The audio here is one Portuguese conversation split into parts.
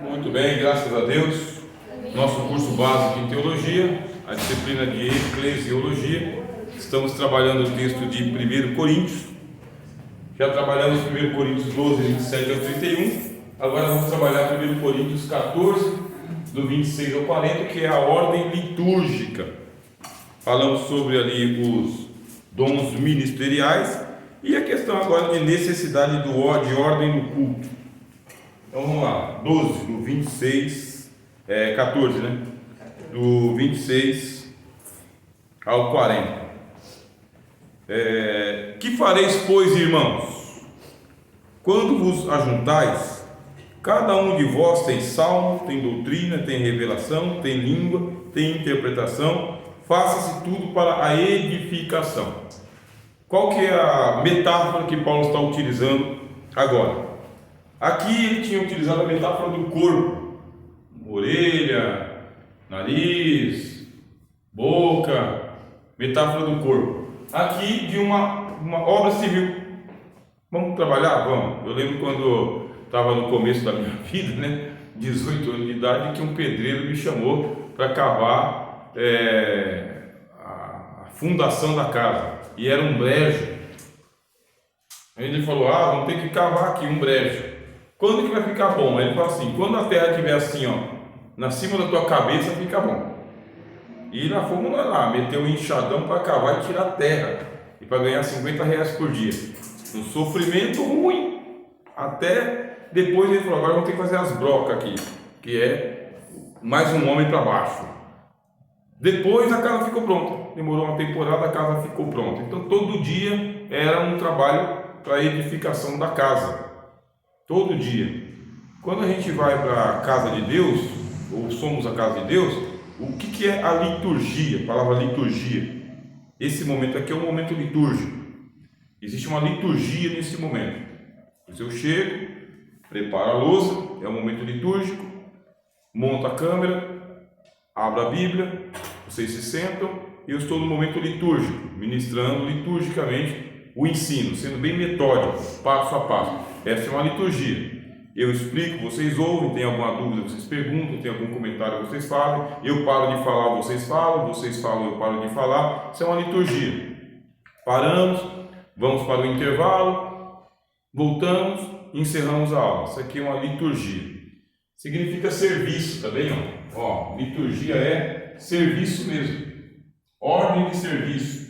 Muito bem, graças a Deus. Nosso curso básico em teologia, a disciplina de eclesiologia. Estamos trabalhando o texto de 1 Coríntios. Já trabalhamos 1 Coríntios 12, 27 ao 31. Agora vamos trabalhar 1 Coríntios 14, do 26 ao 40, que é a ordem litúrgica. Falamos sobre ali os dons ministeriais e a questão agora de necessidade de ordem do culto. Então vamos lá, 12, do 26, 14, né? Do 26 ao 40. Que fareis, pois, irmãos? Quando vos ajuntais, cada um de vós tem salmo, tem doutrina, tem revelação, tem língua, tem interpretação, faça-se tudo para a edificação. Qual que é a metáfora que Paulo está utilizando agora? Aqui ele tinha utilizado a metáfora do corpo, orelha, nariz, boca, metáfora do corpo. Aqui de uma obra civil. Vamos trabalhar? Vamos. Eu lembro quando estava no começo da minha vida, né, 18 anos de idade, que um pedreiro me chamou para cavar a fundação da casa, e era um brejo. Ele falou: vamos ter que cavar aqui um brejo. Quando que vai ficar bom? Aí ele falou assim: quando a terra estiver assim, na cima da tua cabeça, fica bom. E nós fomos lá, meteu um enxadão para cavar e tirar a terra, e para ganhar R$50 por dia. Um sofrimento ruim. Até depois ele falou: agora vamos ter que fazer as brocas aqui, que é mais um homem para baixo. Depois a casa ficou pronta. Demorou uma temporada, a casa ficou pronta. Então todo dia era um trabalho para a edificação da casa. Todo dia. Quando a gente vai para a casa de Deus, ou somos a casa de Deus, o que é a liturgia? A palavra liturgia. Esse momento aqui é um momento litúrgico. Existe uma liturgia nesse momento. Eu chego, preparo a louça, é um momento litúrgico, monto a câmera, abro a Bíblia, vocês se sentam, e eu estou no momento litúrgico, ministrando liturgicamente o ensino, sendo bem metódico, passo a passo. Essa é uma liturgia. Eu explico, vocês ouvem, tem alguma dúvida, vocês perguntam, tem algum comentário, vocês falam, eu paro de falar, vocês falam, eu paro de falar. Isso é uma liturgia. Paramos, vamos para o intervalo, voltamos, encerramos a aula. Isso aqui é uma liturgia. Significa serviço, tá bem? Liturgia é serviço mesmo. Ordem de serviço.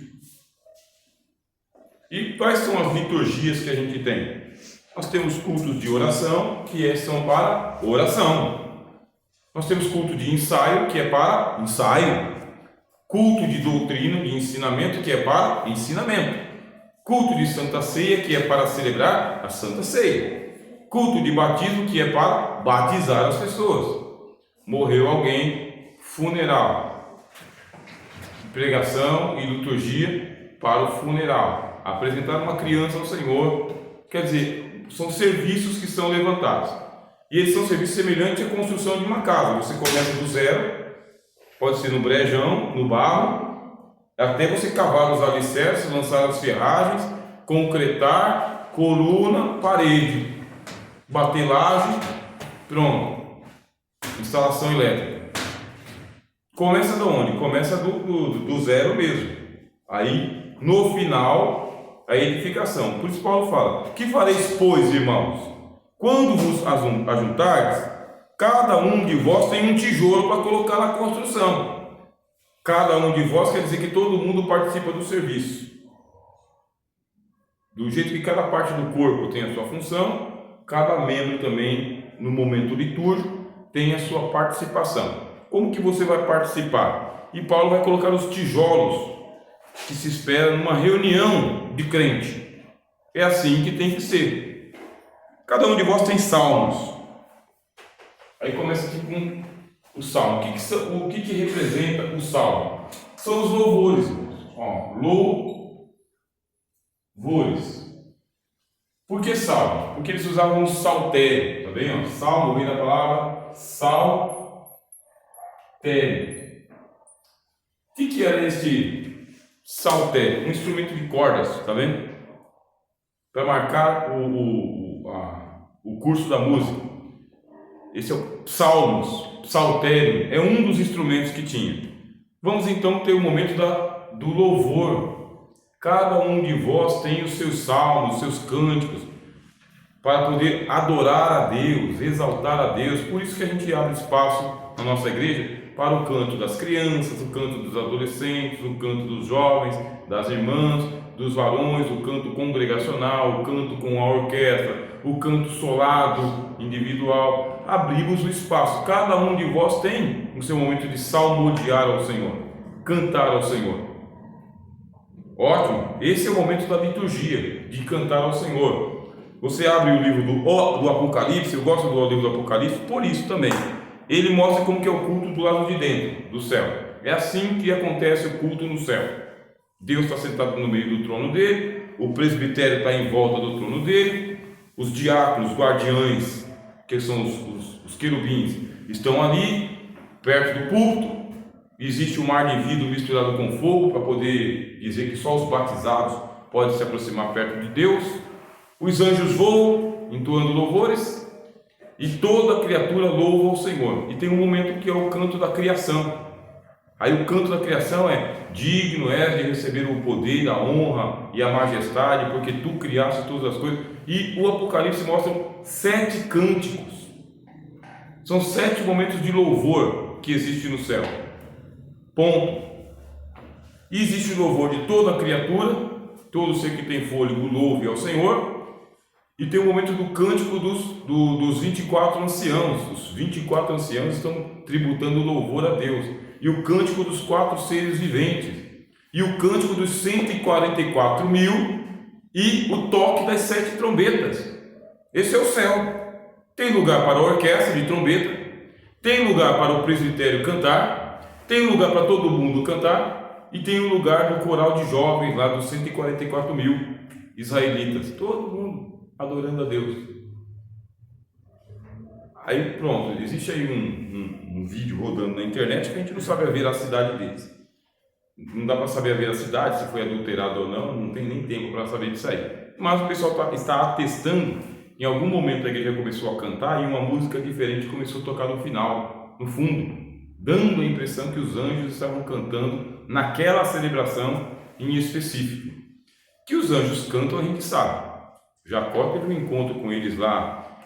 E quais são as liturgias que a gente tem? Nós temos cultos de oração, que são para oração. Nós temos culto de ensaio, que é para ensaio. Culto de doutrina, de ensinamento, que é para ensinamento. Culto de Santa Ceia, que é para celebrar a Santa Ceia. Culto de batismo, que é para batizar as pessoas. Morreu alguém, funeral. Pregação e liturgia para o funeral. Apresentar uma criança ao Senhor. Quer dizer, são serviços que são levantados. E eles são serviços semelhantes à construção de uma casa. Você começa do zero, pode ser no brejão, no barro, até você cavar os alicerces, lançar as ferragens, concretar, coluna, parede, bater laje, pronto. Instalação elétrica. Começa de onde? Começa do zero mesmo. Aí, no final, a edificação. Por isso Paulo fala: que fareis, pois, irmãos? Quando vos ajuntardes, cada um de vós tem um tijolo para colocar na construção. Cada um de vós quer dizer que todo mundo participa do serviço. Do jeito que cada parte do corpo tem a sua função, cada membro também, no momento litúrgico, tem a sua participação. Como que você vai participar? E Paulo vai colocar os tijolos que se espera numa reunião de crente. É assim que tem que ser. Cada um de vós tem salmos. Aí começa aqui com o salmo. O que representa o salmo? São os louvores. Louvores. Por que salmo? Porque eles usavam um saltério, tá bem? Salmo vem da palavra saltério. O que era esse saltério? Um instrumento de cordas, tá vendo? Para marcar o curso da música. Esse é o Salmos, Psaltério, é um dos instrumentos que tinha. Vamos então ter o momento do louvor. Cada um de vós tem os seus salmos, os seus cânticos, para poder adorar a Deus, exaltar a Deus. Por isso que a gente abre espaço na nossa igreja para o canto das crianças, o canto dos adolescentes, o canto dos jovens, das irmãs, dos varões, o canto congregacional, o canto com a orquestra, o canto solado, individual. Abrimos o espaço. Cada um de vós tem o seu momento de salmodiar ao Senhor, cantar ao Senhor. Ótimo, esse é o momento da liturgia, de cantar ao Senhor. Você abre o livro do Apocalipse, eu gosto do livro do Apocalipse por isso também. Ele mostra como que é o culto do lado de dentro, do céu. É assim que acontece o culto no céu. Deus está sentado no meio do trono dele, o presbitério está em volta do trono dele, os diáconos, guardiães, que são os querubins, estão ali, perto do púlpito. Existe um mar de vidro misturado com fogo, para poder dizer que só os batizados podem se aproximar perto de Deus. Os anjos voam, entoando louvores, e toda criatura louva ao Senhor. E tem um momento que é o canto da criação. Aí o canto da criação é: digno és de receber o poder, a honra e a majestade, porque tu criaste todas as coisas. E o Apocalipse mostra 7 cânticos. São 7 momentos de louvor que existe no céu. Ponto. E existe o louvor de toda a criatura, todo ser que tem fôlego louve ao Senhor. E tem o momento do cântico dos 24 anciãos. Os 24 anciãos estão tributando louvor a Deus. E o cântico dos 4 seres viventes. E o cântico dos 144 mil. E o toque das 7 trombetas. Esse é o céu. Tem lugar para a orquestra de trombeta. Tem lugar para o presbitério cantar. Tem lugar para todo mundo cantar. E tem um lugar do coral de jovens lá dos 144 mil israelitas. Todo mundo adorando a Deus. Aí pronto, existe aí um vídeo rodando na internet que a gente não sabe a veracidade deles. Não dá para saber a veracidade, se foi adulterado ou não, não tem nem tempo para saber disso aí. Mas o pessoal está atestando. Em algum momento a igreja começou a cantar e uma música diferente começou a tocar no final, no fundo, dando a impressão que os anjos estavam cantando naquela celebração em específico. Que os anjos cantam a gente sabe. Jacó teve um encontro com eles lá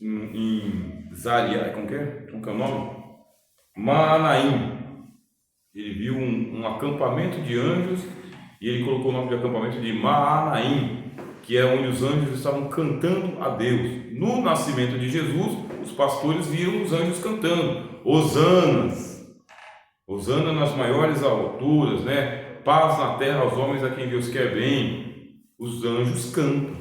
em Zaria, como que é o nome? Maanaim. Ele viu um acampamento de anjos e ele colocou o nome de acampamento de Maanaim, que é onde os anjos estavam cantando a Deus. No nascimento de Jesus, os pastores viram os anjos cantando Hosanas, Hosana nas maiores alturas, né? Paz na terra aos homens a quem Deus quer bem. Os anjos cantam,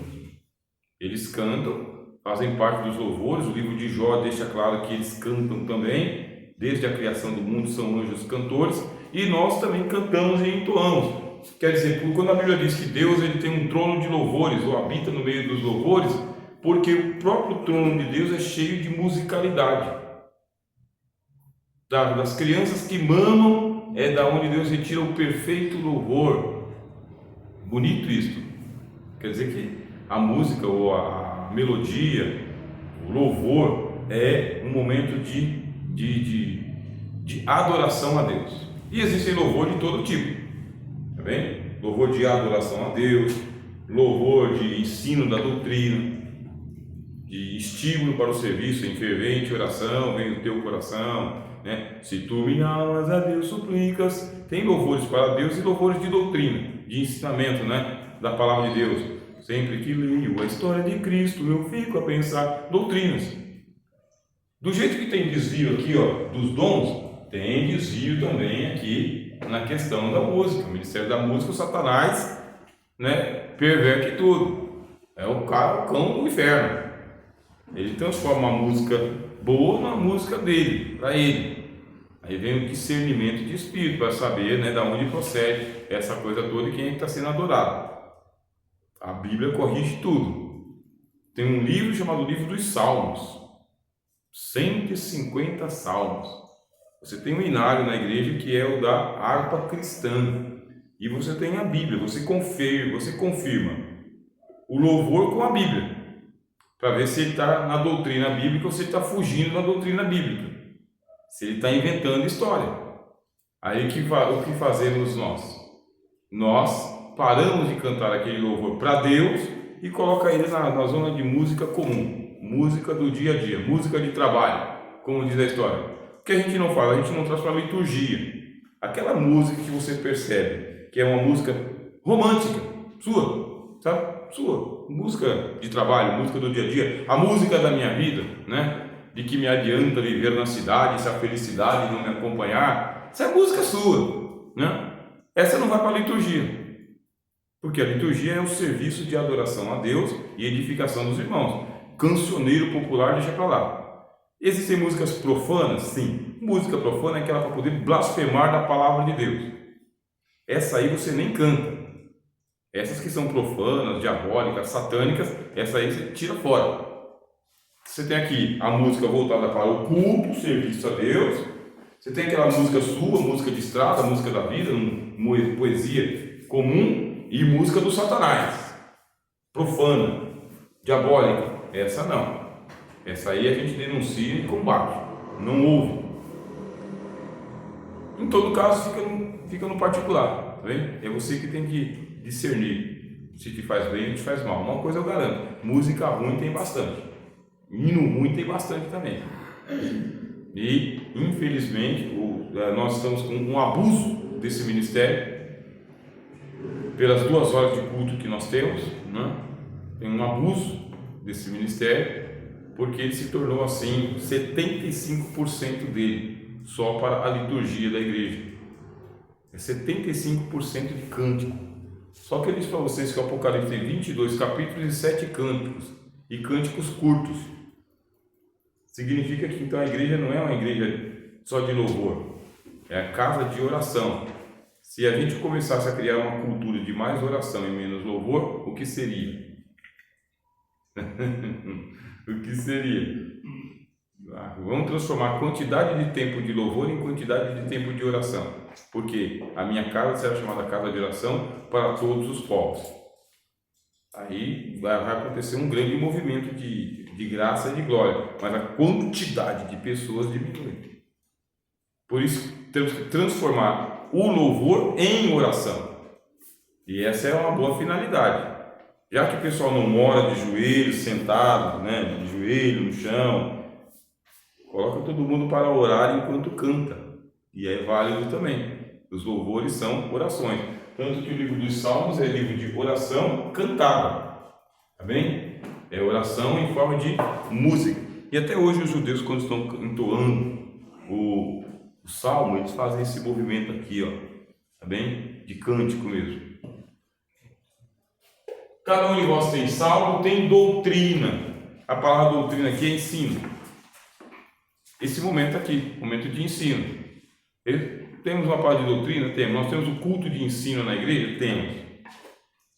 eles cantam, fazem parte dos louvores. O livro de Jó deixa claro que eles cantam também, desde a criação do mundo são anjos cantores, e nós também cantamos e entoamos. Quer dizer, quando a Bíblia diz que Deus ele tem um trono de louvores, ou habita no meio dos louvores, porque o próprio trono de Deus é cheio de musicalidade. Das crianças que mamam é da onde Deus retira o perfeito louvor. Bonito isto. Quer dizer que a música ou a melodia, o louvor é um momento de adoração a Deus. E existem louvor de todo tipo, tá bem? Louvor de adoração a Deus, louvor de ensino da doutrina, de estímulo para o serviço em fervente oração, vem o teu coração, né? Se tu me amas a Deus suplicas. Tem louvores para Deus e louvores de doutrina, de ensinamento, né? Da palavra de Deus. Sempre que leio a história de Cristo, eu fico a pensar. Doutrinas. Do jeito que tem desvio aqui, ó, dos dons, tem desvio também aqui na questão da música. O ministério da música, o Satanás, né, perverte tudo. É o cão do inferno. Ele transforma a música boa na música dele, para ele. Aí vem o discernimento de espírito, para saber, né, de onde procede essa coisa toda e quem está sendo adorado. A Bíblia corrige tudo. Tem um livro chamado Livro dos Salmos. 150 salmos. Você tem um inário na igreja que é o da harpa cristã. E você tem a Bíblia, você confirma o louvor com a Bíblia. para ver se ele está na doutrina bíblica ou se ele está fugindo da doutrina bíblica, se ele está inventando história. Aí o que fazemos nós? Nós paramos de cantar aquele louvor para Deus e coloca ele na zona de música comum, música do dia a dia, música de trabalho, como diz a história. O que a gente não faz? A gente não traz para a liturgia. Aquela música que você percebe que é uma música romântica, sua, sabe? Sua, música de trabalho, música do dia a dia, a música da minha vida, né? De que me adianta viver na cidade se a felicidade não me acompanhar. Essa é música sua, né? Essa não vai para a liturgia, porque a liturgia é o serviço de adoração a Deus e edificação dos irmãos. Cancioneiro popular deixa para lá. Existem músicas profanas? Sim. Música profana é aquela para poder blasfemar da palavra de Deus. Essa aí você nem canta. Essas que são profanas, diabólicas, satânicas, essa aí você tira fora. Você tem aqui a música voltada para o culto, o serviço a Deus. Você tem aquela música sua, música de estrada, música da vida, poesia comum, e música do Satanás, profana, diabólica. Essa não. Essa aí a gente denuncia e combate, não ouve. Em todo caso, fica no particular, tá vendo? É você que tem que discernir se te faz bem ou te faz mal. Uma coisa eu garanto: música ruim tem bastante, hino ruim tem bastante também. E infelizmente nós estamos com um abuso desse ministério pelas 2 horas de culto que nós temos, né? Tem um abuso desse ministério porque ele se tornou assim 75% dele só para a liturgia da igreja. É 75% de cântico. Só que ele diz para vocês que o Apocalipse tem 22 capítulos e 7 cânticos, e cânticos curtos. Significa que então a igreja não é uma igreja só de louvor, é a casa de oração. Se a gente começasse a criar uma cultura de mais oração e menos louvor, o que seria? O que seria? Vamos transformar a quantidade de tempo de louvor em quantidade de tempo de oração, porque a minha casa será chamada casa de oração para todos os povos. Aí vai acontecer um grande movimento de graça e de glória, mas a quantidade de pessoas diminui. Por isso temos que transformar o louvor em oração, e essa é uma boa finalidade. Já que o pessoal não mora de joelhos, sentado, né, de joelho no chão, coloca todo mundo para orar enquanto canta, e é válido também. Os louvores são orações, tanto que o livro dos Salmos é livro de oração cantada, tá bem? É oração em forma de música. E até hoje os judeus, quando estão entoando o salmo, eles fazem esse movimento aqui, ó, tá bem? De cântico mesmo. Cada um de vós tem salmo, tem doutrina. A palavra doutrina aqui é ensino. Esse momento aqui, momento de ensino. Temos uma palavra de doutrina? Temos. Nós temos o culto de ensino na igreja? Temos.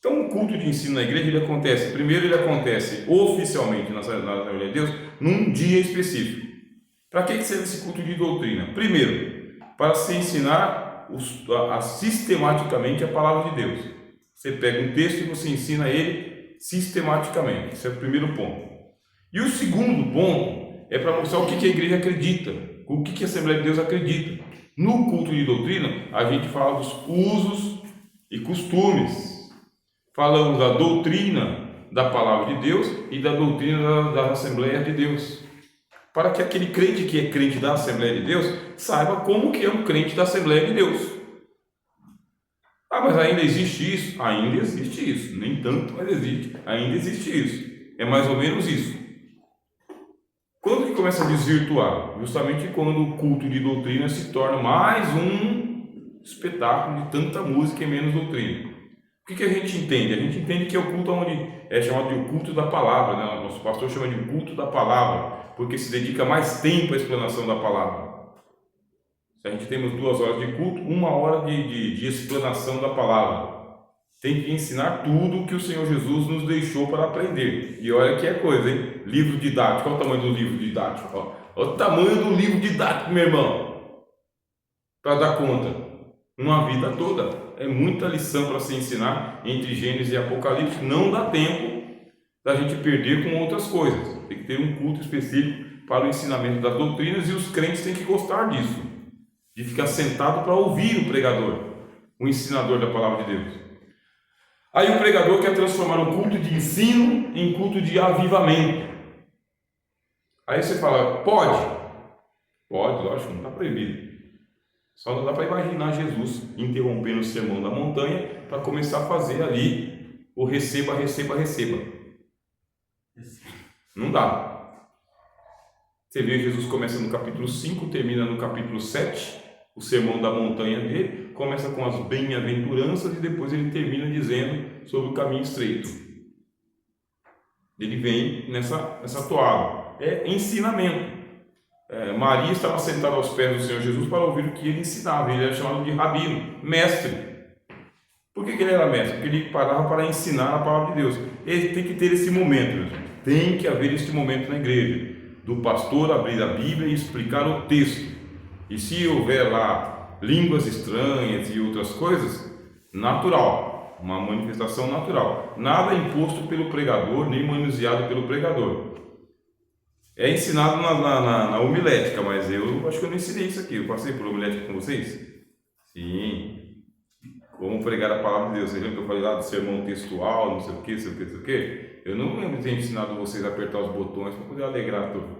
Então, o culto de ensino na igreja, ele acontece, primeiro ele acontece oficialmente na Assembleia de Deus, num dia específico. Para que serve esse culto de doutrina? Primeiro, para se ensinar sistematicamente a palavra de Deus. Você pega um texto e você ensina ele sistematicamente. Esse é o primeiro ponto. E o segundo ponto é para mostrar o que a igreja acredita, o que a Assembleia de Deus acredita. No culto de doutrina, a gente fala dos usos e costumes. Falamos da doutrina da palavra de Deus e da doutrina da Assembleia de Deus. Para que aquele crente que é crente da Assembleia de Deus saiba como que é um crente da Assembleia de Deus. Ah, mas ainda existe isso? Ainda existe isso. Nem tanto, mas existe. Ainda existe isso. É mais ou menos isso. Quando que começa a desvirtuar? Justamente quando o culto de doutrina se torna mais um espetáculo de tanta música e menos doutrina. O que a gente entende? A gente entende que é o culto onde é chamado de o culto da palavra, né? Nosso pastor chama de culto da palavra, porque se dedica mais tempo à explanação da palavra. Se a gente temos 2 horas de culto, 1 hora de explanação da palavra. Tem que ensinar tudo que o Senhor Jesus nos deixou para aprender. E olha que é coisa, hein? Livro didático. Olha o tamanho do livro didático. Olha o tamanho do livro didático, meu irmão. Para dar conta. Uma vida toda. É muita lição para se ensinar entre Gênesis e Apocalipse. Não dá tempo da gente perder com outras coisas. Tem que ter um culto específico para o ensinamento das doutrinas, e os crentes têm que gostar disso, de ficar sentado para ouvir o pregador, o ensinador da palavra de Deus. Aí o pregador quer transformar um culto de ensino em culto de avivamento. Aí você fala, pode? Pode, lógico, não está proibido. Só não dá para imaginar Jesus interrompendo o sermão da montanha para começar a fazer ali o receba, receba, receba. Não dá. Você vê, Jesus começa no capítulo 5, termina no capítulo 7, o sermão da montanha dele, começa com as bem-aventuranças e depois ele termina dizendo sobre o caminho estreito. Ele vem nessa toada. É ensinamento. Maria estava sentada aos pés do Senhor Jesus para ouvir o que ele ensinava. Ele era chamado de rabino, mestre. Por que ele era mestre? Porque ele parava para ensinar a palavra de Deus. Ele tem que ter esse momento, tem que haver este momento na igreja, do pastor abrir a Bíblia e explicar o texto. E se houver lá línguas estranhas e outras coisas, natural, uma manifestação natural, nada imposto pelo pregador, nem manuseado pelo pregador. É ensinado na homilética, mas eu acho que eu não ensinei isso aqui. Eu passei por homilética com vocês? Sim. Como pregar a palavra de Deus. Você lembra que eu falei lá do sermão textual, não sei o que, não sei o que, não sei o que? Eu não lembro de ter ensinado vocês a apertar os botões para poder alegrar tudo.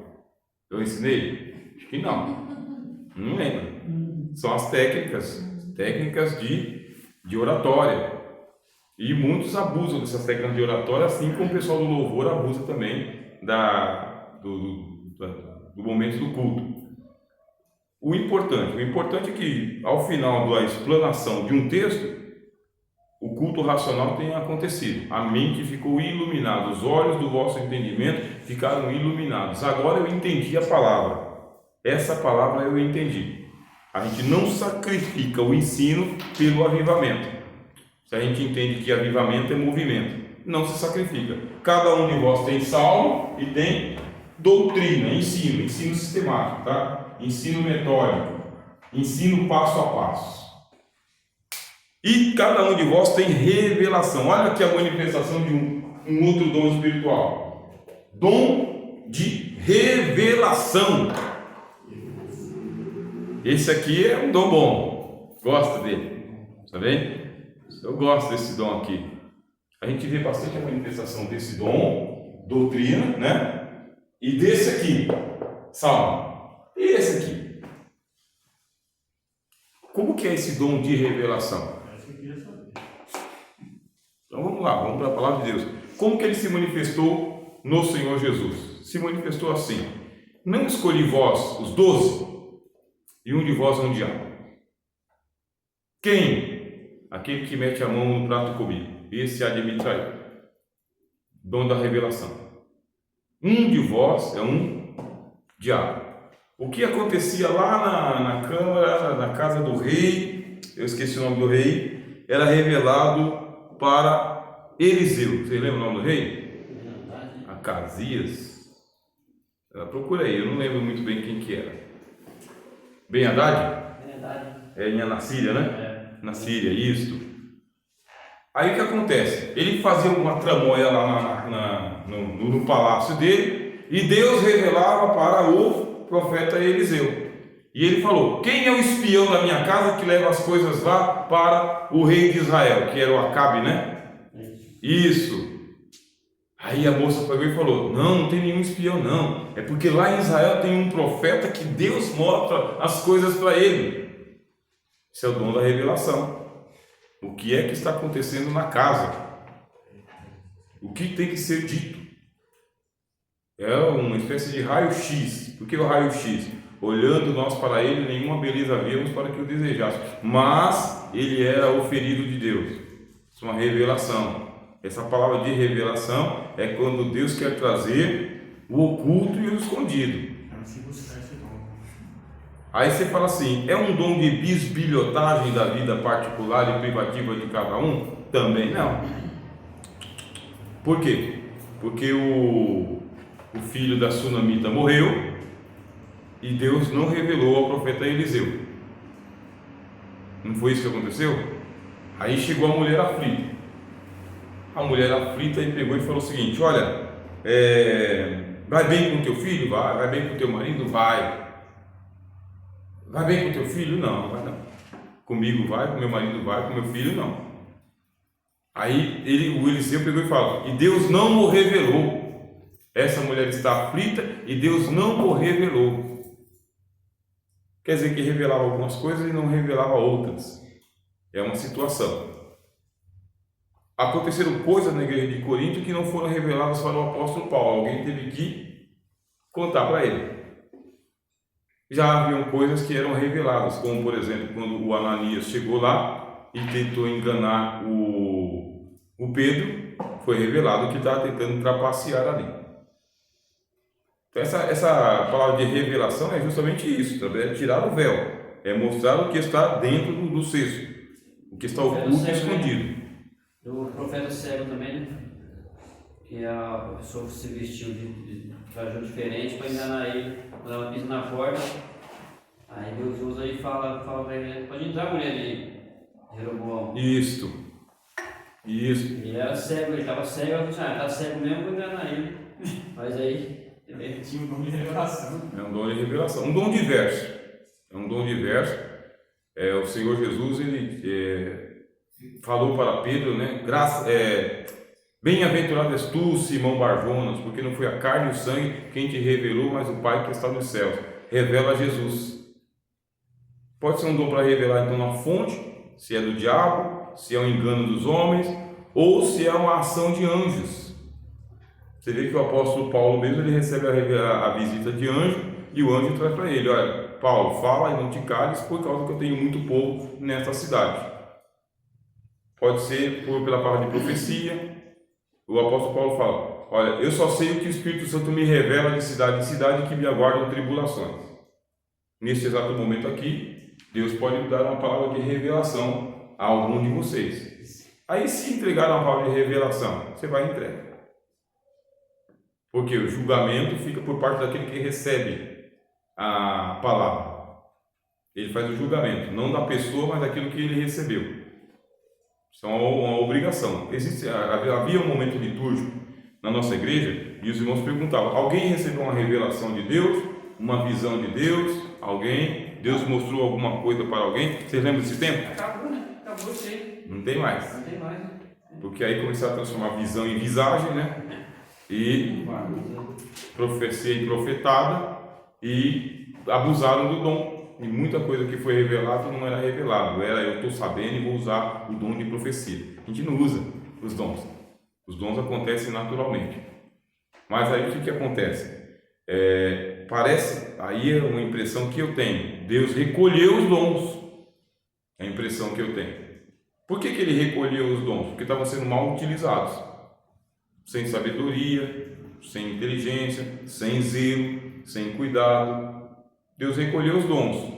Eu ensinei? Acho que não. Não lembro. São as técnicas de oratória. E muitos abusam dessas técnicas de oratória, assim como o pessoal do louvor abusa também do momento do culto. O importante é que ao final da explanação de um texto, o culto racional tenha acontecido. A mente ficou iluminada, os olhos do vosso entendimento ficaram iluminados. Agora eu entendi a palavra. Essa palavra eu entendi. A gente não sacrifica o ensino pelo avivamento. Se a gente entende que avivamento é movimento, não se sacrifica. Cada um de vós tem salmo e tem doutrina, ensino sistemático, tá? Ensino metódico, ensino passo a passo. E cada um de vós tem revelação. Olha aqui a manifestação de um outro dom espiritual. Dom de revelação. Esse aqui é um dom bom. Gosta dele? Tá vendo? Eu gosto desse dom aqui. A gente vê bastante a manifestação desse dom, doutrina, né? E desse aqui, salmo. E esse aqui? Como que é esse dom de revelação? Então vamos lá, vamos para a palavra de Deus. Como que ele se manifestou no Senhor Jesus? Se manifestou assim: não escolhi vós os 12, e um de vós é um diabo. Quem? Aquele que mete a mão no prato comigo, esse há de me trair. Dom da revelação. Um de vós é um diabo. O que acontecia lá na câmara, na casa do rei, eu esqueci o nome do rei, era revelado para Eliseu. Você lembra o nome do rei? Acasias. Procura aí, eu não lembro muito bem quem que era. Ben-Hadad? É na Síria, né? Na Síria, isto. Aí o que acontece? Ele fazia uma tramóia lá no palácio dele, e Deus revelava para o profeta Eliseu. E ele falou: quem é o espião da minha casa que leva as coisas lá para o rei de Israel? Que era o Acabe, né? Isso. Aí a moça pegou e falou: não tem nenhum espião não. É porque lá em Israel tem um profeta que Deus mostra as coisas para ele. Esse é o dom da revelação. O que é que está acontecendo na casa? O que tem que ser dito? É uma espécie de raio-x. Por que o raio-x? Olhando nós para ele, nenhuma beleza víamos para que o desejássemos. Mas ele era o ferido de Deus. Isso é uma revelação. Essa palavra de revelação é quando Deus quer trazer o oculto e o escondido. Aí você fala assim: é um dom de bisbilhotagem da vida particular e privativa de cada um? Também não. Por quê? Porque o filho da sunamita morreu e Deus não revelou ao profeta Eliseu. Não foi isso que aconteceu? Aí chegou a mulher aflita. A mulher aflita e pegou e falou o seguinte: olha, vai bem com teu filho? Vai bem com teu marido? Vai bem com teu filho? Não, vai não. Comigo vai, com meu marido vai, com meu filho não. Aí o Eliseu pegou e falou: e Deus não o revelou. Essa mulher está aflita e Deus não o revelou. Quer dizer que revelava algumas coisas e não revelava outras. É uma situação. Aconteceram coisas na igreja de Corinto que não foram reveladas para o apóstolo Paulo. Alguém teve que contar para ele. Já haviam coisas que eram reveladas, como por exemplo, quando o Ananias chegou lá e tentou enganar o Pedro, foi revelado que estava tentando trapacear ali. Então essa palavra de revelação é justamente isso, é tirar o véu, é mostrar o que está dentro do cesto, o que está oculto e escondido. Do profeta cego também, né? Que a pessoa se vestiu de trajou diferente para enganar ele, quando ela pisa na porta, aí Deus usa e fala para ele: pode entrar, mulher de Jeroboão. Isso. Ele era cego, ele estava cego, ela falou: tá cego mesmo, vou enganar ele. Mas aí ele tinha um dom de revelação. É um dom de revelação, um dom diverso. É um dom diverso. O Senhor Jesus, ele falou para Pedro, né? Bem-aventurado és tu, Simão Barjonas, porque não foi a carne e o sangue quem te revelou, mas o Pai que está nos céus. Revela Jesus. Pode ser um dom para revelar então a fonte, se é do diabo, se é um engano dos homens, ou se é uma ação de anjos. Você vê que o apóstolo Paulo mesmo, ele recebe a visita de anjo, e o anjo traz para ele: olha, Paulo, fala e não te cales, por causa que eu tenho muito povo nesta cidade. Pode ser pela palavra de profecia. O apóstolo Paulo fala: olha, eu só sei o que o Espírito Santo me revela de cidade em cidade, que me aguardam tribulações. Neste exato momento aqui, Deus pode me dar uma palavra de revelação a algum de vocês. Aí, se entregar uma palavra de revelação, você vai entregar. Porque o julgamento fica por parte daquele que recebe a palavra. Ele faz o julgamento, não da pessoa, mas daquilo que ele recebeu. Isso é uma obrigação. Havia um momento litúrgico na nossa igreja e os irmãos perguntavam: alguém recebeu uma revelação de Deus, uma visão de Deus? Alguém? Deus mostrou alguma coisa para alguém? Vocês lembram desse tempo? Acabou, né? Acabou isso aí. Não tem mais. Não tem mais, né? Porque aí começaram a transformar visão em visagem, né? E profecia em profetada, e abusaram do dom. E muita coisa que foi revelada não era revelado, era eu estou sabendo e vou usar o dom de profecia. A gente não usa os dons. Os dons acontecem naturalmente. Mas aí o que acontece? Parece, aí é uma impressão que eu tenho: Deus recolheu os dons. É a impressão que eu tenho. Por que ele recolheu os dons? Porque estavam sendo mal utilizados. Sem sabedoria, sem inteligência, sem zelo, sem cuidado. Deus recolheu os dons.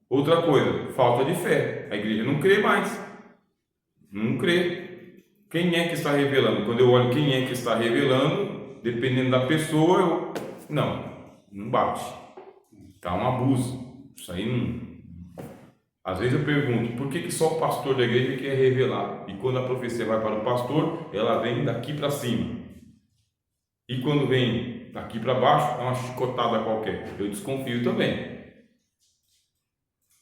Outra coisa, falta de fé. A igreja não crê mais. Não crê. Quem é que está revelando? Quando eu olho quem é que está revelando, dependendo da pessoa, não bate. Está um abuso. Isso aí não. Às vezes eu pergunto: por que só o pastor da igreja quer revelar? E quando a profecia vai para o pastor, ela vem daqui para cima. E quando vem daqui para baixo, é uma chicotada qualquer. Eu desconfio também.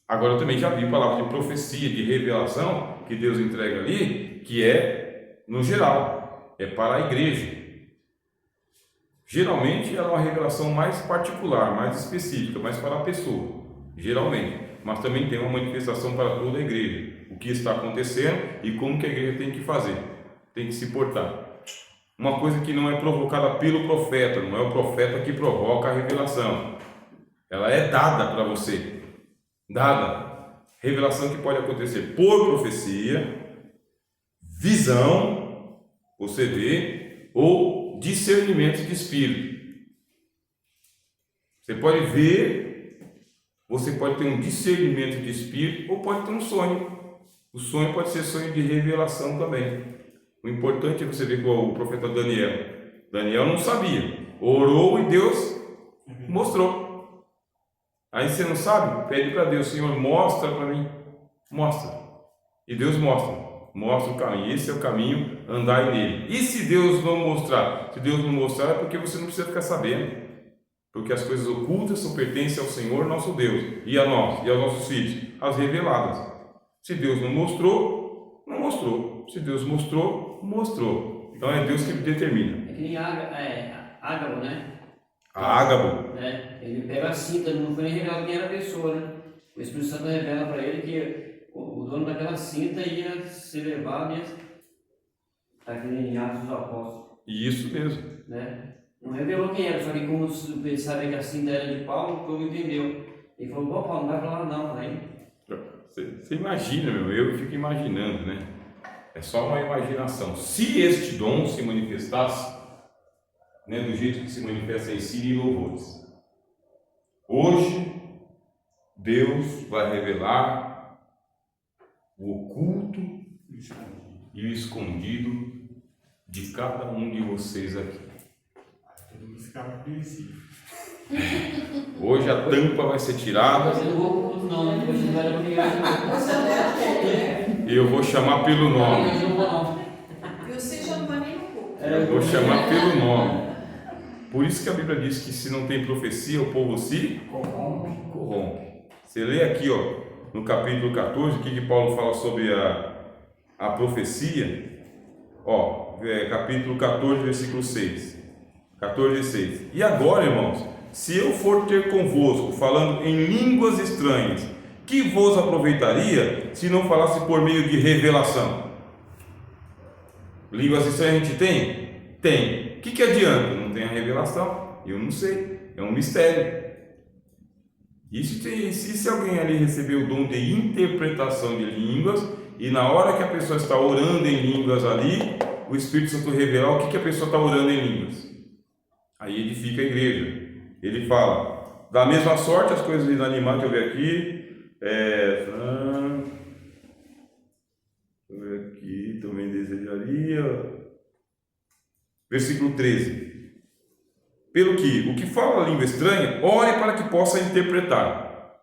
Agora eu também já vi palavra de profecia, de revelação, que Deus entrega ali, que é no geral, é para a igreja. Geralmente ela é uma revelação mais particular, mais específica, mais para a pessoa, geralmente. Mas também tem uma manifestação para toda a igreja. O que está acontecendo e como que a igreja tem que fazer, tem que se portar. Uma coisa que não é provocada pelo profeta, não é o profeta que provoca a revelação. Ela é dada para você. Dada. Revelação que pode acontecer por profecia, visão, você vê, ou discernimento de espírito. Você pode ver, você pode ter um discernimento de espírito, ou pode ter um sonho. O sonho pode ser sonho de revelação também. O importante é você ver igual o profeta Daniel. Daniel não sabia, orou e Deus mostrou. Aí você não sabe? Pede para Deus: Senhor, mostra para mim. Mostra. E Deus mostra. mostra o caminho. Esse é o caminho, andai nele. E se Deus não mostrar? Se Deus não mostrar é porque você não precisa ficar sabendo. Porque as coisas ocultas só pertencem ao Senhor nosso Deus, e a nós, e aos nossos filhos, as reveladas. Se Deus não mostrou, não mostrou. Se Deus mostrou, mostrou. Então é Deus que determina. É que nem Ágabo, né? Ágabo. Ele pega a cinta, não foi nem revelado quem era a pessoa, né? O Espírito Santo revela para ele que o dono daquela cinta ia ser levado mesmo. Está aqui em Atos dos Apóstolos. Isso mesmo. Né? Não revelou quem era, só que como ele sabia que a cinta era de Paulo, o povo entendeu. Ele falou, bom, Paulo, não vai falar não. Aí... Você imagina, eu fico imaginando, né? É só uma imaginação. Se este dom se manifestasse, né, do jeito que se manifesta em si e louvores, hoje Deus vai revelar o oculto e o escondido de cada um de vocês aqui. Hoje a tampa vai ser tirada. Eu vou chamar pelo nome. Eu vou chamar pelo nome. Por isso que a Bíblia diz que se não tem profecia, o povo se corrompe. Você lê aqui, ó, no capítulo 14, o que Paulo fala sobre a profecia. Ó, capítulo 14, versículo 6. 14, 6. E agora, irmãos, se eu for ter convosco, falando em línguas estranhas, que vos aproveitaria se não falasse por meio de revelação? Línguas estranhas a gente tem? Tem. O que adianta? Não tem a revelação? Eu não sei. É um mistério. E se alguém ali receber o dom de interpretação de línguas, e na hora que a pessoa está orando em línguas ali, o Espírito Santo revelar o que a pessoa está orando em línguas. Aí edifica a igreja. Ele fala, da mesma sorte, as coisas inanimadas que eu vi aqui, aqui também desejaria. Versículo 13. Pelo que o que fala a língua estranha, ore para que possa interpretar.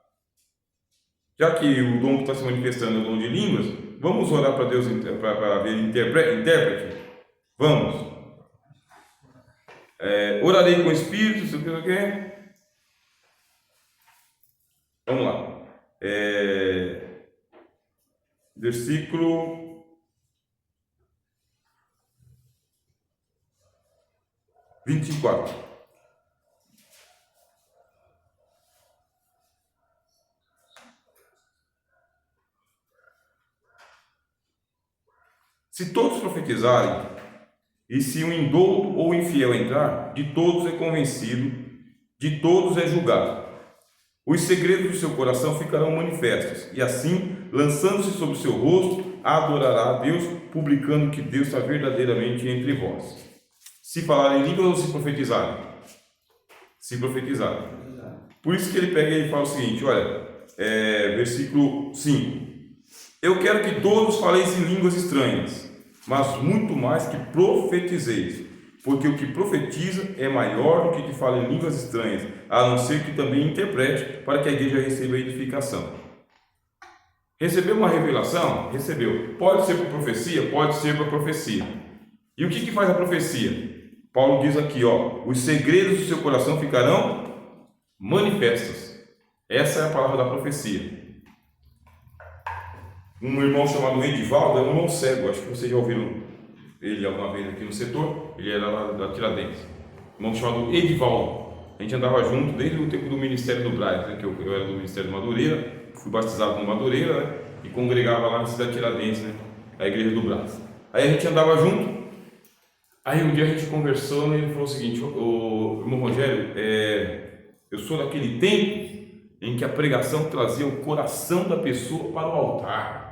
Já que o dom que está se manifestando é o dom de línguas, vamos orar para Deus para ver intérprete? Vamos. Orarei com o Espírito, sei o que. Vamos lá. Versículo 24. Se todos profetizarem, e se um indouto ou infiel entrar, de todos é convencido, de todos é julgado. Os segredos do seu coração ficarão manifestos, e assim, lançando-se sobre o seu rosto, adorará a Deus, publicando que Deus está verdadeiramente entre vós. Se falarem em línguas ou se profetizarem? Se profetizarem. Por isso que ele pega e fala o seguinte, olha, versículo 5. Eu quero que todos faleis em línguas estranhas, mas muito mais que profetizeis, porque o que profetiza é maior do que fala em línguas estranhas, a não ser que também interprete, para que a igreja receba a edificação. Recebeu uma revelação? Recebeu. Pode ser por profecia? Pode ser por profecia. E o que faz a profecia? Paulo diz aqui, ó, os segredos do seu coração ficarão manifestos. Essa é a palavra da profecia. Um irmão chamado Edivaldo é um irmão cego, acho que vocês já ouviram ele alguma vez aqui no setor, ele era lá da Tiradentes. Um irmão chamado Edivaldo. A gente andava junto desde o tempo do Ministério do Braz, né, que eu era do Ministério de Madureira, fui batizado no Madureira, né, e congregava lá na cidade de Tiradentes, né, a igreja do Braz. Aí a gente andava junto, aí um dia a gente conversando e ele falou o seguinte, o irmão Rogério, eu sou daquele tempo em que a pregação trazia o coração da pessoa para o altar.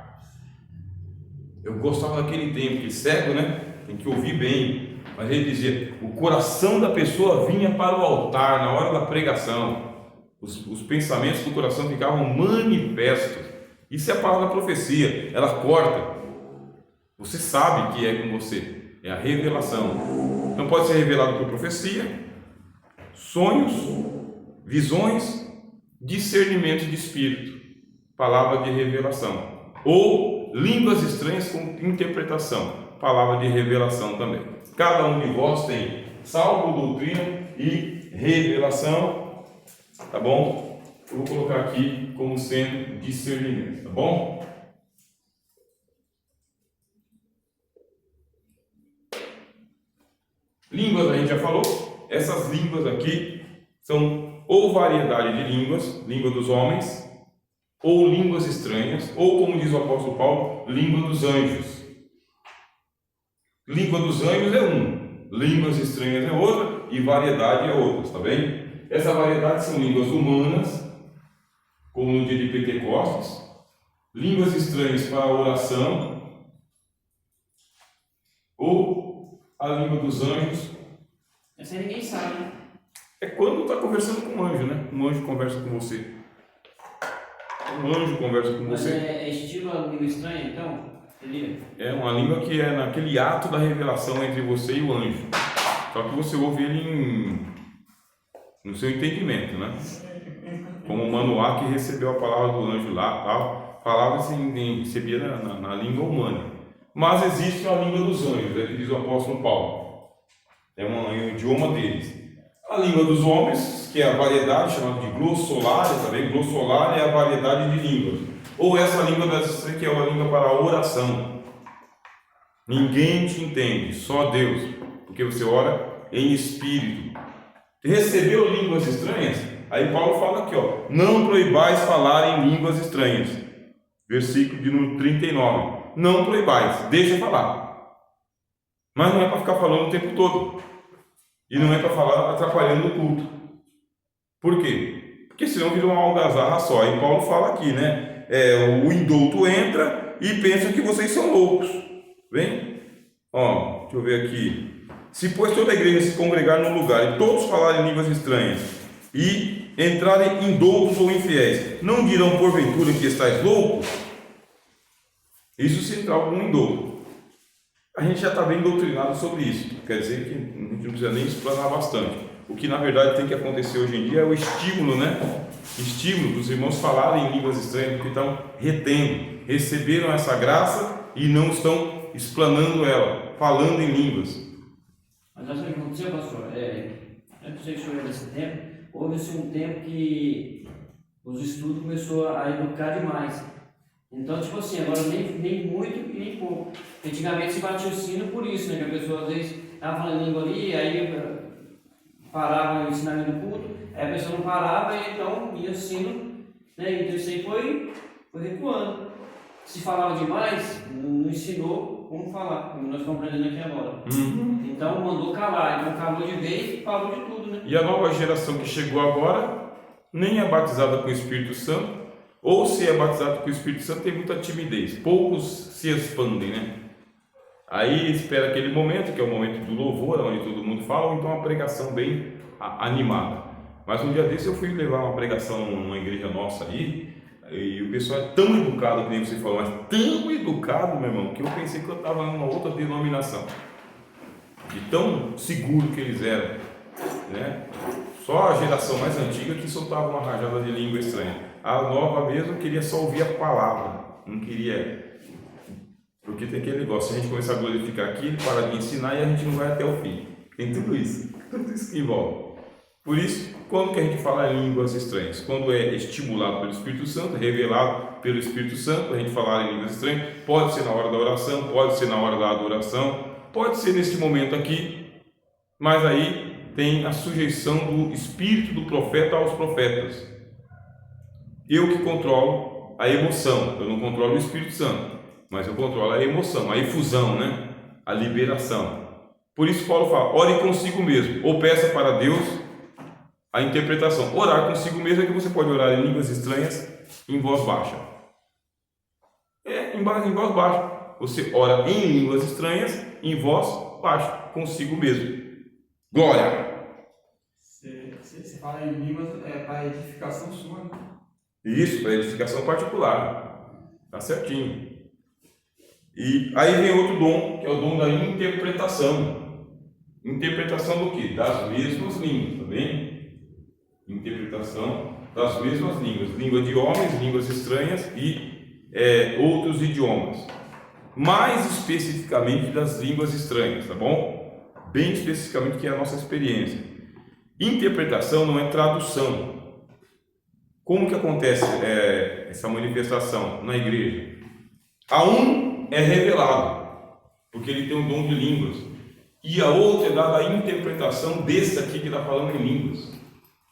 Eu gostava daquele tempo, que cego, né? Tem que ouvir bem. Mas ele dizia, o coração da pessoa vinha para o altar na hora da pregação. Os pensamentos do coração ficavam manifestos. Isso é a palavra da profecia. Ela corta. Você sabe que é com você. É a revelação. Então pode ser revelado por profecia, sonhos, visões, discernimento de espírito. Palavra de revelação. Ou ou línguas estranhas com interpretação, palavra de revelação também. Cada um de vós tem salvo, doutrina e revelação, tá bom? Eu vou colocar aqui como sendo discernimento, tá bom? Línguas a gente já falou. Essas línguas aqui são ou variedade de línguas, língua dos homens, ou línguas estranhas, ou como diz o apóstolo Paulo, língua dos anjos. Língua dos anjos é um, línguas estranhas é outra e variedade é outra, tá bem? Essa variedade são línguas humanas, como no dia de Pentecostes, línguas estranhas para a oração, ou a língua dos anjos. Essa aí ninguém sabe, né? É quando está conversando com um anjo, né? Um anjo conversa com você. Um anjo conversa com Mas você. é estilo a língua estranha, então? Seria? É uma língua que é naquele ato da revelação entre você e o anjo. Só que você ouve ele no seu entendimento, né? Como o Manoá que recebeu a palavra do anjo lá, tal, falava assim, recebia na língua humana. Mas existe a língua dos anjos, é que diz o apóstolo Paulo. É um idioma deles. A língua dos homens, que é a variedade chamada de glossolalia, também glossolalia é a variedade de línguas. Ou essa língua que é uma língua para a oração. Ninguém te entende, só Deus, porque você ora em espírito. Recebeu línguas estranhas? Aí Paulo fala aqui, ó, não proibais falar em línguas estranhas. Versículo de número 39. Não proibais, deixa falar. Mas não é para ficar falando o tempo todo. E não é para falar atrapalhando o culto. Por quê? Porque senão vira uma algazarra só. E Paulo fala aqui, né? O indulto entra e pensa que vocês são loucos. Vem? Ó, deixa eu ver aqui. Se pois toda a igreja se congregar num lugar e todos falarem línguas estranhas e entrarem indoutos ou infiéis, não dirão porventura que estáis loucos? Isso se entrar algum indouto. A gente já está bem doutrinado sobre isso. Quer dizer que a gente não precisa nem explanar bastante. O que na verdade tem que acontecer hoje em dia é o estímulo, né? Estímulo dos irmãos falarem em línguas estranhas, porque estão retendo, receberam essa graça e não estão explanando ela, falando em línguas. Mas nós vamos dizer, pastor, eu não sei se o senhor é desse tempo, houve-se um tempo que os estudos começou a educar demais. Então, tipo assim, agora nem muito e nem pouco. Antigamente se batia o sino por isso, né? Que a pessoa às vezes estava falando língua ali, aí parava o ensinamento do culto, aí a pessoa não parava e então ia o sino, né? Então isso aí foi recuando. Se falava demais, não ensinou como falar, como nós estamos aprendendo aqui agora. Então mandou calar, então calou de vez e falou de tudo, né? E a nova geração que chegou agora nem é batizada com o Espírito Santo, ou se é batizado com o Espírito Santo tem muita timidez, poucos se expandem, né? Aí espera aquele momento, que é o momento do louvor, onde todo mundo fala, ou então uma pregação bem animada. Mas um dia desse eu fui levar uma pregação numa igreja nossa aí, e o pessoal é tão educado, que nem você falou, mas tão educado, meu irmão, que eu pensei que eu estava em uma outra denominação. De tão seguro que eles eram, né? Só a geração mais antiga que soltava uma rajada de língua estranha. A nova mesmo queria só ouvir a palavra, não queria. Porque tem aquele negócio, se a gente começar a glorificar aqui, ele para de ensinar e a gente não vai até o fim. Tem tudo isso que envolve. Por isso, quando que a gente fala em línguas estranhas? Quando é estimulado pelo Espírito Santo, revelado pelo Espírito Santo, a gente falar em línguas estranhas, pode ser na hora da oração, pode ser na hora da adoração, pode ser neste momento aqui, mas aí tem a sujeição do espírito do profeta aos profetas. Eu que controlo a emoção, eu não controlo o Espírito Santo, mas eu controlo a emoção, a efusão, né? A liberação. Por isso Paulo fala, ore consigo mesmo, ou peça para Deus a interpretação. Orar consigo mesmo é que você pode orar em línguas estranhas em voz baixa. Em voz baixa. Você ora em línguas estranhas em voz baixa, consigo mesmo. Glória! Você fala em línguas para edificação sua, né? Isso, para edificação particular. Tá certinho. E aí vem outro dom, que é o dom da interpretação. Interpretação do quê? Das mesmas línguas, tá bem? Interpretação das mesmas línguas. Língua de homens, línguas estranhas e outros idiomas, mais especificamente das línguas estranhas, tá bom? Bem especificamente, que é a nossa experiência. Interpretação não é tradução. Como que acontece essa manifestação na igreja? A um é revelado, porque ele tem o dom de línguas, e a outra é dada a interpretação desse aqui que está falando em línguas.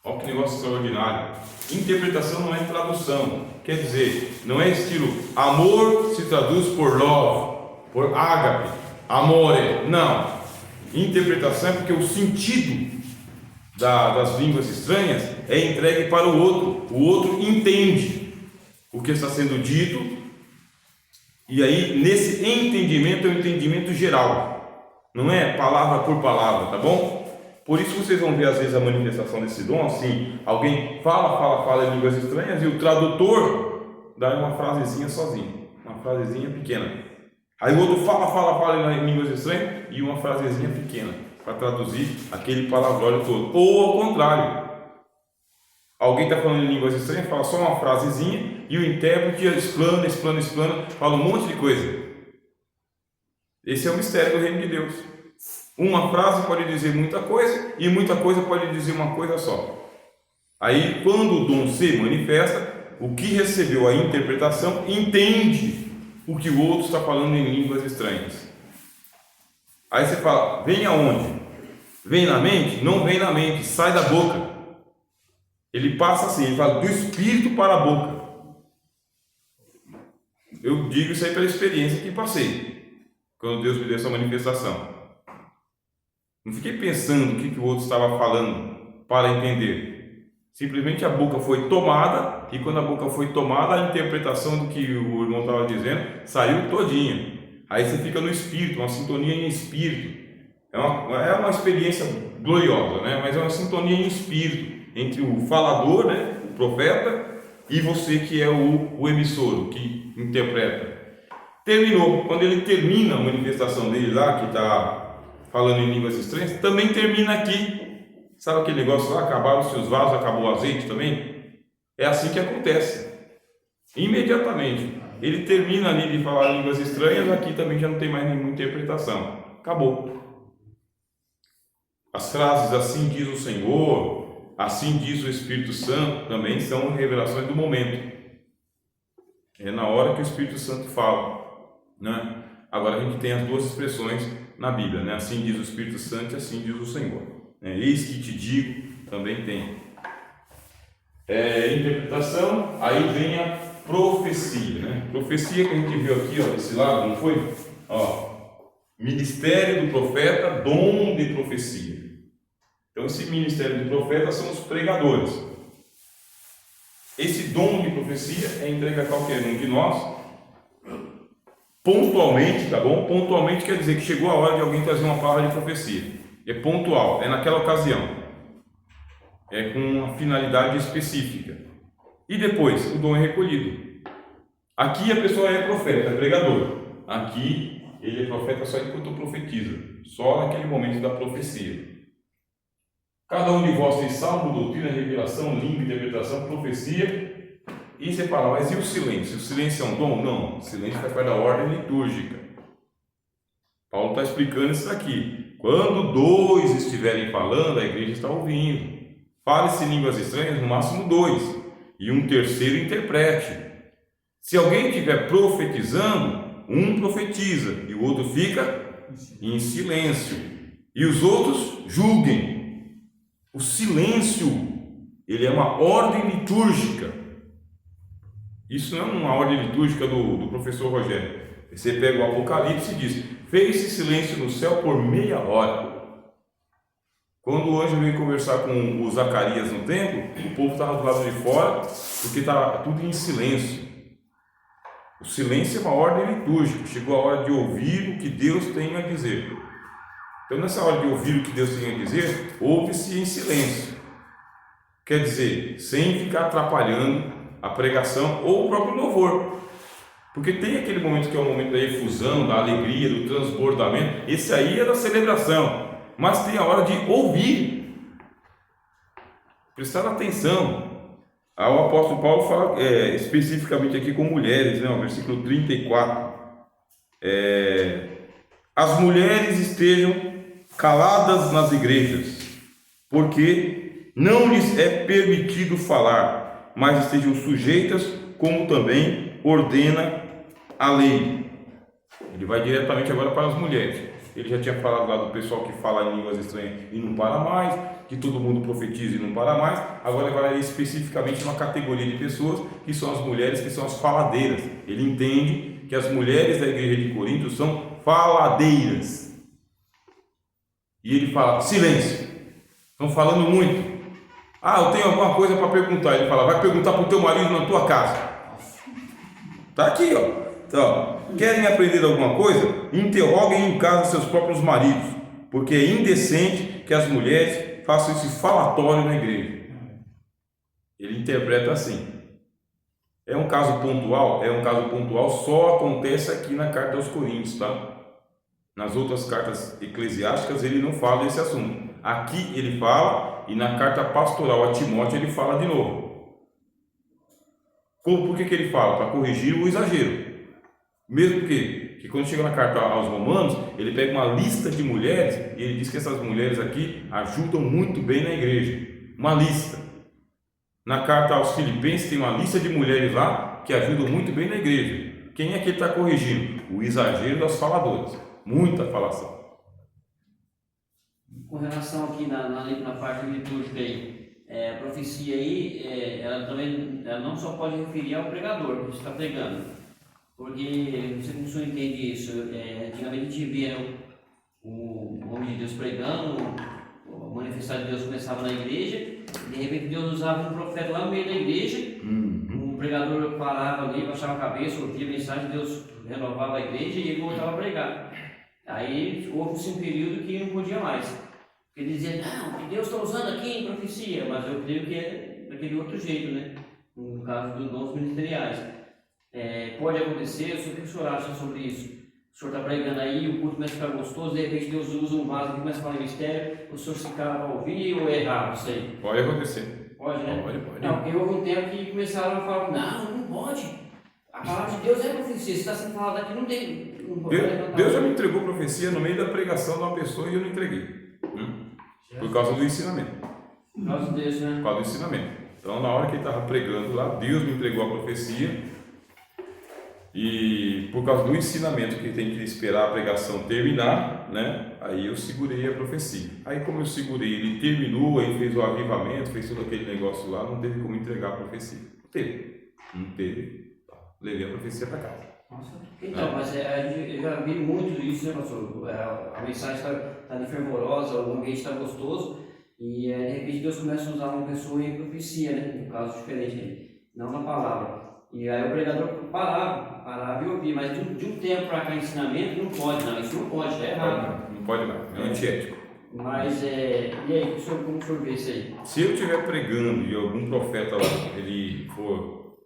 Olha que negócio extraordinário. Interpretação não é tradução, quer dizer, não é estilo amor se traduz por love, por ágape, amore, não. Interpretação é porque o sentido das línguas estranhas é entregue para o outro entende o que está sendo dito, e aí nesse entendimento é um entendimento geral, não é palavra por palavra, tá bom? Por isso vocês vão ver às vezes a manifestação desse dom assim, alguém fala em línguas estranhas e o tradutor dá uma frasezinha sozinho, uma frasezinha pequena. Aí o outro fala em línguas estranhas e uma frasezinha pequena para traduzir aquele palavrão todo. Ou ao contrário, alguém está falando em línguas estranhas, fala só uma frasezinha e o intérprete explana, fala um monte de coisa. Esse é o mistério do reino de Deus. Uma frase pode dizer muita coisa e muita coisa pode dizer uma coisa só. Aí, quando o dom se manifesta, o que recebeu a interpretação entende o que o outro está falando em línguas estranhas. Aí você fala, vem aonde? Vem na mente? Não vem na mente, sai da boca. Ele passa assim, ele fala do espírito para a boca. Eu digo isso aí pela experiência que passei, quando Deus me deu essa manifestação. Não fiquei pensando o que o outro estava falando para entender. Simplesmente a boca foi tomada, e quando a boca foi tomada, a interpretação do que o irmão estava dizendo saiu todinha. Aí você fica no espírito, uma sintonia em espírito. É uma experiência gloriosa, né? Mas é uma sintonia em espírito entre o falador, né? O profeta, e você que é o emissor, o que interpreta. Terminou. Quando ele termina a manifestação dele lá, que está falando em línguas estranhas, também termina aqui. Sabe aquele negócio lá, acabaram-se os vasos, acabou o azeite também? É assim que acontece. Imediatamente. Ele termina ali de falar línguas estranhas, aqui também já não tem mais nenhuma interpretação. Acabou. As frases assim diz o Senhor, assim diz o Espírito Santo, também são revelações do momento. É na hora que o Espírito Santo fala, né? Agora a gente tem as duas expressões na Bíblia, né? Assim diz o Espírito Santo e assim diz o Senhor. Eis que te digo, também tem. Interpretação, aí vem a profecia, né? Profecia que a gente viu aqui, ó, desse lado, não foi? Ó, ministério do profeta, dom de profecia. Então esse ministério de profeta são os pregadores. Esse dom de profecia é entregue a qualquer um de nós, pontualmente, tá bom? Pontualmente quer dizer que chegou a hora de alguém trazer uma palavra de profecia. É pontual, é naquela ocasião. É com uma finalidade específica. E depois, o dom é recolhido. Aqui a pessoa é profeta, é pregador. Aqui, ele é profeta só enquanto profetiza. Só naquele momento da profecia. Cada um de vós tem salmo, doutrina, revelação, língua, interpretação, profecia. E você fala, mas e o silêncio? O silêncio é um dom? Não, o silêncio faz parte da ordem litúrgica. Paulo está explicando isso aqui. Quando dois estiverem falando, a igreja está ouvindo. Fale-se em línguas estranhas, no máximo 2, e um terceiro interprete. Se alguém estiver profetizando, um profetiza e o outro fica em silêncio. E os outros julguem. O silêncio, ele é uma ordem litúrgica. Isso não é uma ordem litúrgica do professor Rogério. Você pega o Apocalipse e diz: fez-se silêncio no céu por meia hora. Quando o anjo veio conversar com o Zacarias no templo, o povo estava do lado de fora, porque estava tudo em silêncio. O silêncio é uma ordem litúrgica. Chegou a hora de ouvir o que Deus tem a dizer. Então, nessa hora de ouvir o que Deus tem a dizer, ouve-se em silêncio. Quer dizer, sem ficar atrapalhando a pregação ou o próprio louvor. Porque tem aquele momento que é o momento da efusão, da alegria, do transbordamento. Esse aí é da celebração. Mas tem a hora de ouvir. Prestar atenção. Aí o apóstolo Paulo fala especificamente aqui com mulheres, né? O versículo 34. As mulheres estejam caladas nas igrejas, porque não lhes é permitido falar, mas estejam sujeitas, como também ordena a lei. Ele vai diretamente agora para as mulheres. Ele já tinha falado lá do pessoal que fala em línguas estranhas e não para mais, que todo mundo profetiza e não para mais. Agora ele vai especificamente uma categoria de pessoas que são as mulheres, que são as faladeiras. Ele entende que as mulheres da igreja de Corinto são faladeiras. E ele fala: silêncio, estão falando muito. Eu tenho alguma coisa para perguntar. Ele fala: vai perguntar para o teu marido na tua casa. Está aqui, ó. Então, querem aprender alguma coisa? Interroguem em casa seus próprios maridos, porque é indecente que as mulheres façam esse falatório na igreja. Ele interpreta assim. É um caso pontual? É um caso pontual, só acontece aqui na carta aos Coríntios, tá? Nas outras cartas eclesiásticas ele não fala desse assunto. Aqui ele fala, e na carta pastoral a Timóteo ele fala de novo. Por que ele fala? Para corrigir o exagero. Mesmo que quando chega na carta aos Romanos, ele pega uma lista de mulheres e ele diz que essas mulheres aqui ajudam muito bem na igreja. Uma lista. Na carta aos Filipenses tem uma lista de mulheres lá que ajudam muito bem na igreja. Quem é que ele está corrigindo? O exagero das faladoras. Muita falação. Com relação aqui na parte litúrgica aí, a profecia aí, ela não só pode referir ao pregador que está pregando. Porque, não sei como o senhor entende isso, antigamente a gente via o homem de Deus pregando, a manifestação de Deus começava na igreja, e de repente Deus usava um profeta lá no meio da igreja, o pregador parava ali, baixava a cabeça, ouvia a mensagem, Deus renovava a igreja e ele voltava a pregar. Aí houve-se um período que não podia mais. Ele dizia: não, que Deus está usando aqui em profecia, mas eu creio que é daquele outro jeito, né? No caso dos dons ministeriais. Pode acontecer, eu sei o que o senhor acha sobre isso. O senhor está pregando aí, o culto começa a ficar gostoso, de repente Deus usa um vaso que começa a falar em mistério, o senhor se cala para ouvir ou é errado isso aí? Pode acontecer. Pode, né? Pode. Não, porque houve um tempo que começaram a falar: não pode. A palavra de Deus é profecia, se está sendo falado aqui, não tem. Deus já me entregou profecia no meio da pregação de uma pessoa e eu não entreguei. Por causa do ensinamento. Por causa disso, né? Por causa do ensinamento. Então, na hora que ele estava pregando lá, Deus me entregou a profecia. E por causa do ensinamento que tem que esperar a pregação terminar, né? Aí eu segurei a profecia. Aí como eu segurei, ele terminou, aí fez o avivamento, fez todo aquele negócio lá, não teve como entregar a profecia. Não teve. Levei a profecia para casa. Nossa. Então, mas eu já vi muito isso, né, pastor? A mensagem está ali fervorosa, o ambiente está gostoso, e de repente Deus começa a usar uma pessoa em profecia, né? No caso diferente, não na palavra. E aí o pregador parava e ouvia, mas de um tempo para cá ensinamento não pode, não, isso não pode, é errado. Não pode não, é antiético. Mas, e aí, como o senhor vê isso aí? Se eu estiver pregando e algum profeta lá, ele for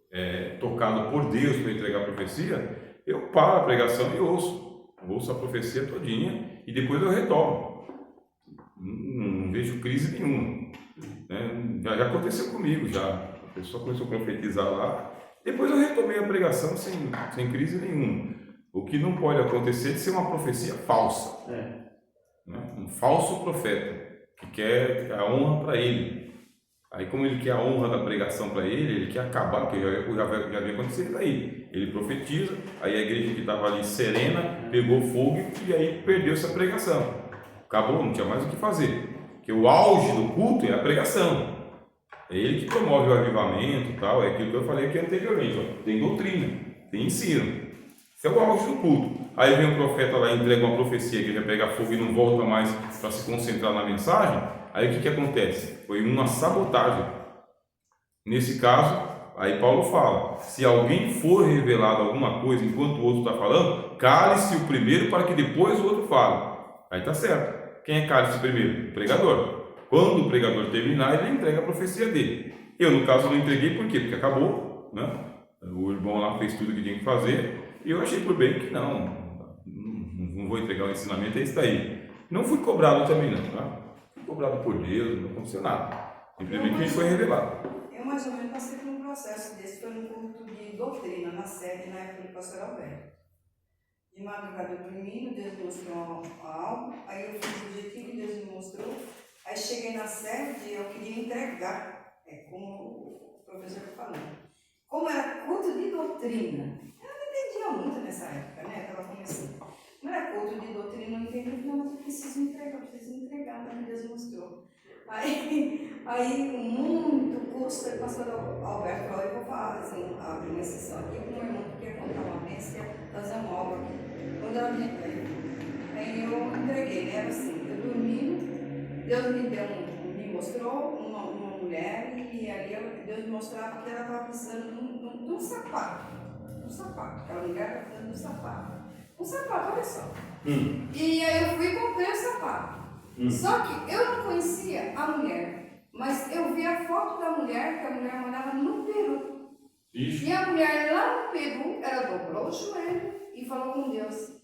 tocado por Deus para entregar a profecia, eu paro a pregação e ouço a profecia todinha e depois eu retomo. Não vejo crise nenhuma. Né? Já aconteceu comigo, já. A pessoa começou a profetizar lá. Depois eu retomei a pregação sem crise nenhuma. O que não pode acontecer é de ser uma profecia falsa. Né? Um falso profeta que quer a honra para ele. Aí como ele quer a honra da pregação para ele quer acabar, porque já havia acontecido aí. Ele profetiza, aí a igreja que estava ali serena pegou fogo e aí perdeu essa pregação. Acabou, não tinha mais o que fazer. Porque o auge do culto é a pregação. É ele que promove o avivamento e tal, é aquilo que eu falei aqui anteriormente. Ó. Tem doutrina, tem ensino. Isso é o auge do culto. Aí vem um profeta lá e entrega uma profecia que ele vai pegar fogo e não volta mais para se concentrar na mensagem. Aí o que acontece? Foi uma sabotagem. Nesse caso, aí Paulo fala: se alguém for revelado alguma coisa enquanto o outro está falando, cale-se o primeiro para que depois o outro fale. Aí está certo. Quem é cale-se primeiro? O pregador. Quando o pregador terminar, ele entrega a profecia dele. Eu, no caso, não entreguei, por quê? Porque acabou, né? O irmão lá fez tudo o que tinha que fazer, e eu achei por bem que não vou entregar o ensinamento, é isso daí. Não fui cobrado também, não, tá? Fui cobrado por Deus, não aconteceu nada. Simplesmente ele foi revelado. Eu mais ou menos passei por um processo desse, foi no culto de doutrina, na sede, na época do pastor Alberto. De madrugada eu dormindo, Deus me mostrou algo, aí eu fiz o jeitinho que Deus me mostrou, aí cheguei na sede e eu queria entregar, como o professor falou. Como era culto de doutrina, eu não entendia muito nessa época, né? Estava começando. Como era culto de doutrina, eu não entendi, não, mas eu preciso entregar, mas Deus mostrou. Aí muito custo, o pastor Alberto falou, eu vou falar, assim, abrir uma sessão aqui com o irmão que quer contar uma vez, quer fazer uma obra aqui. Quando ela me aí eu entreguei, né? Era assim, eu dormindo, Deus me mostrou uma mulher e ali Deus me mostrava que ela estava precisando de um sapato. Um sapato, aquela mulher estava precisando de um sapato. Um sapato, olha só. E aí eu fui e comprei o sapato. Só que eu não conhecia a mulher, mas eu vi a foto da mulher, que a mulher morava no Peru. Isso. E a mulher lá no Peru, ela dobrou o joelho e falou com Deus: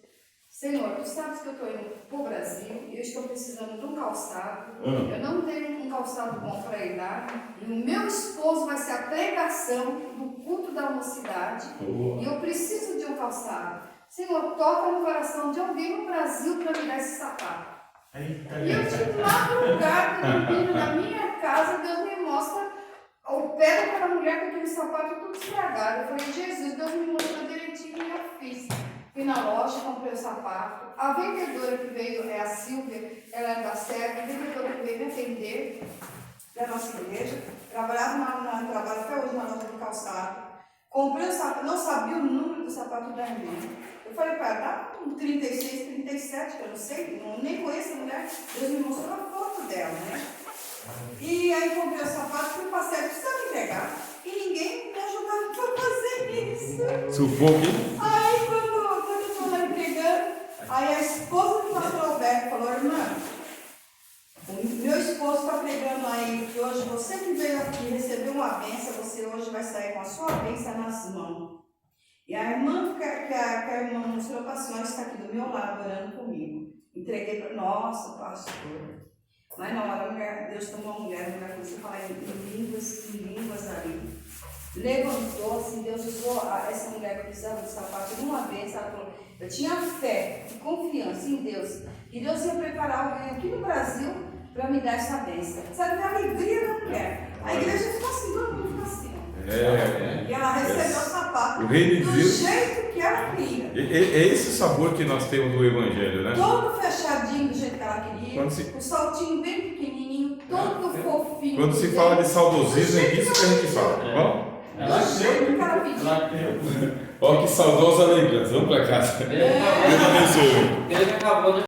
Senhor, tu sabes que eu estou indo para o Brasil e eu estou precisando de um calçado. Eu não tenho um calçado bom para ir lá. E o meu esposo vai ser a pregação do culto da mocidade. E eu preciso de um calçado. Senhor, toca no coração de alguém no Brasil para me dar esse sapato. E eu tive lá no lugar, dormindo na minha casa, Deus me mostra o pé daquela mulher com aquele sapato tudo estragado. Eu falei, Jesus, Deus me mostrou direitinho e eu fiz. Fui na loja, comprei o sapato. A vendedora que veio é a Silvia, ela é da sede, a vendedora que veio me atender da nossa igreja. Trabalhava trabalho até hoje na loja de calçado. Comprei o sapato, não sabia o número do sapato da irmã. Eu falei para ela, dá um 36, 37, que eu não sei, nem conheço a mulher. Deus me mostrou a foto dela, né? E aí comprei o sapato, fui passei, precisa me entregar. E ninguém me ajudava para fazer isso. Sufoco. Aí quando eu estou lá entregando, aí a esposa do pastor Alberto falou, irmã, o meu esposo está pregando aí que hoje você que veio aqui receber uma bênção, você hoje vai sair com a sua bênção nas mãos. E a irmã que a irmã mostrou para a senhora está aqui do meu lado orando comigo. Entreguei para nossa, pastor. Mas na hora Deus tomou a mulher começou a falar em línguas ali. Levantou, assim, Deus usou essa mulher que precisava do sapato de uma vez, ela falou, eu tinha fé e confiança em Deus, que Deus ia preparar alguém aqui no Brasil para me dar essa bênção. Sabe, a alegria da mulher. A igreja ficou assim, todo mundo ficou assim. E ela recebeu o sapato o rei do jeito que ela queria. É esse sabor que nós temos do Evangelho, né? Todo fechadinho do jeito que ela queria, o saltinho bem pequenininho, todo fofinho. Quando se fala de saudosismo, é isso que a gente fala. Do jeito que ela pediu. Ó, que saudosa lembrança. Vamos para casa. Ele acabou, né?